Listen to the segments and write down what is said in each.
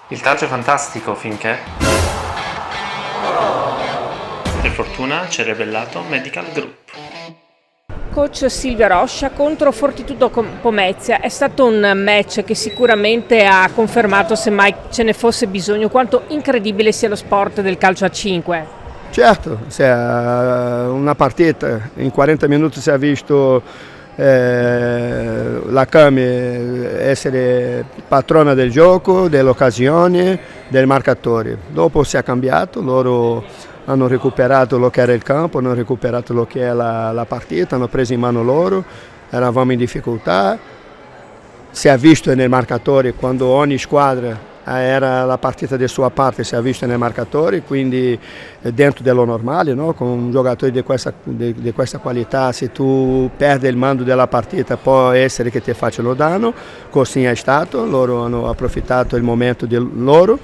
Il calcio è fantastico finché, per fortuna, ci ha rivelato Medical Group. Coach Silvia Roscia contro Fortitudo Pomezia è stato un match che sicuramente ha confermato, se mai ce ne fosse bisogno, quanto incredibile sia lo sport del calcio a 5. Certo, una partita in 40 minuti si è visto la Cami essere padrona del gioco, delle occasioni, del marcatore. Dopo si è cambiato, loro hanno recuperato lo che era il campo, hanno recuperato lo che è la partita, hanno preso in mano loro, eravamo in difficoltà. Si è visto nei marcatori quando ogni squadra era la partita di sua parte, si è visto nei marcatori, quindi dentro dello normale, no? Con un giocatore di questa qualità, se tu perdi il mando della partita può essere che ti facciano danno, così è stato, loro hanno approfittato il momento di loro.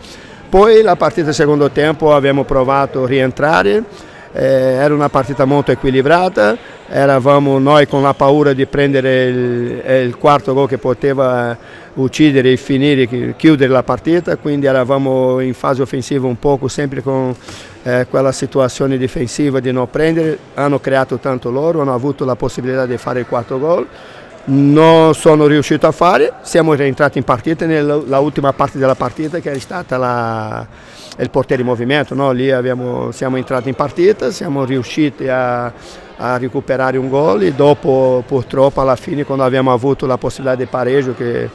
Poi la partita secondo tempo abbiamo provato a rientrare, era una partita molto equilibrata, eravamo noi con la paura di prendere il quarto gol che poteva uccidere e finire, chiudere la partita, quindi eravamo in fase offensiva un poco sempre con quella situazione difensiva di non prendere, hanno creato tanto loro, hanno avuto la possibilità di fare il quarto gol. Non sono riuscito a fare, siamo rientrati in partita nella ultima parte della partita che è stata il portiere in movimento, no? Lì siamo entrati in partita, siamo riusciti a recuperare un gol e dopo purtroppo alla fine quando abbiamo avuto la possibilità di pareggio che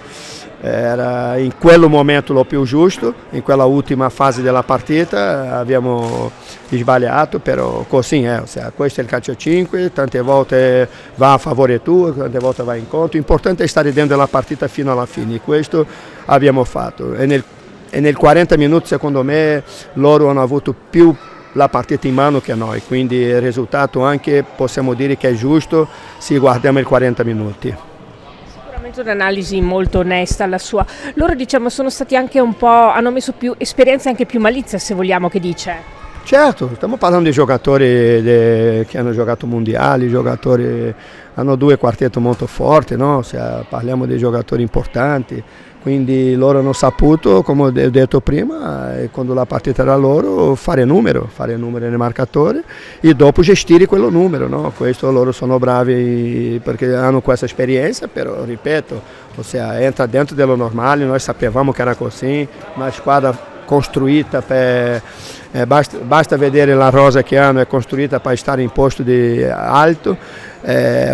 era in quel momento lo più giusto, in quella ultima fase della partita abbiamo sbagliato, però così è, questo è il calcio a 5, tante volte va a favore tuo, tante volte va in contro, l'importante è stare dentro la partita fino alla fine, questo abbiamo fatto e nel 40 minuti secondo me loro hanno avuto più la partita in mano che noi, quindi il risultato anche possiamo dire che è giusto se guardiamo il 40 minuti. Un'analisi molto onesta la sua. Loro sono stati anche un po', hanno messo più esperienza e anche più malizia, se vogliamo, che dice. Certo, stiamo parlando di giocatori che hanno giocato mondiali, hanno due quartetti molto forti, no? Parliamo di giocatori importanti, quindi loro hanno saputo, come ho detto prima, quando la partita era loro, fare numero nel marcatore e dopo gestire quello numero, no? Questo loro sono bravi perché hanno questa esperienza, però ripeto, entra dentro dello normale, noi sapevamo che era così, una squadra costruita basta vedere la rosa che hanno, è costruita per stare in posto di alto.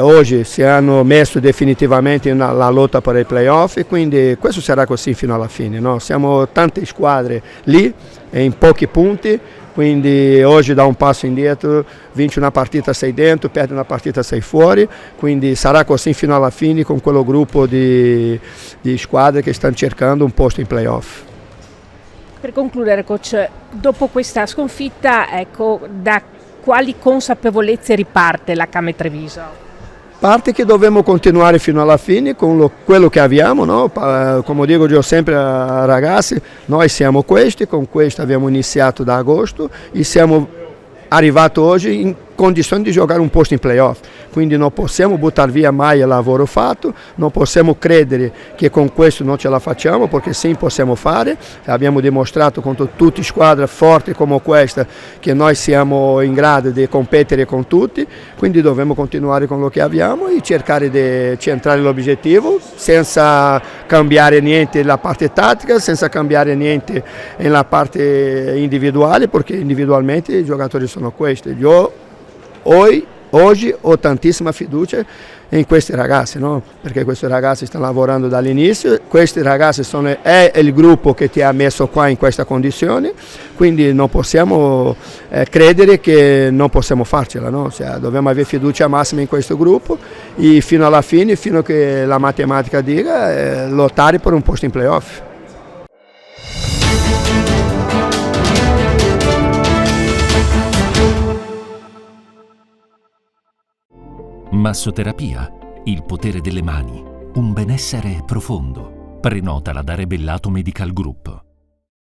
Oggi si hanno messo definitivamente nella lotta per i playoff, quindi questo sarà così fino alla fine, no? Siamo tante squadre lì in pochi punti, quindi oggi da un passo indietro, vinci una partita sei dentro, perdi una partita sei fuori, quindi sarà così fino alla fine con quello gruppo di squadre che stanno cercando un posto in playoff. Per concludere, coach, dopo questa sconfitta, da quali consapevolezze riparte la Came Treviso? Parte che dobbiamo continuare fino alla fine con quello che abbiamo, no? Come dico io sempre ai ragazzi, noi siamo questi, con questo abbiamo iniziato da agosto e siamo arrivati oggi in condizioni di giocare un posto in playoff, quindi non possiamo buttare via mai il lavoro fatto, non possiamo credere che con questo non ce la facciamo, perché sì possiamo fare, abbiamo dimostrato contro tutte squadre forti come questa che noi siamo in grado di competere con tutti, quindi dobbiamo continuare con lo che abbiamo e cercare di centrare l'obiettivo senza cambiare niente nella parte tattica, senza cambiare niente nella parte individuale, perché individualmente i giocatori sono questi. Io oggi ho tantissima fiducia in questi ragazzi, no? Perché questi ragazzi stanno lavorando dall'inizio, questi ragazzi è il gruppo che ti ha messo qua in questa condizione, quindi non possiamo credere che non possiamo farcela, no? Dobbiamo avere fiducia massima in questo gruppo e fino alla fine, fino a che la matematica dica, lottare per un posto in playoff. Massoterapia, il potere delle mani, un benessere profondo. Prenotala da Rebellato Medical Group.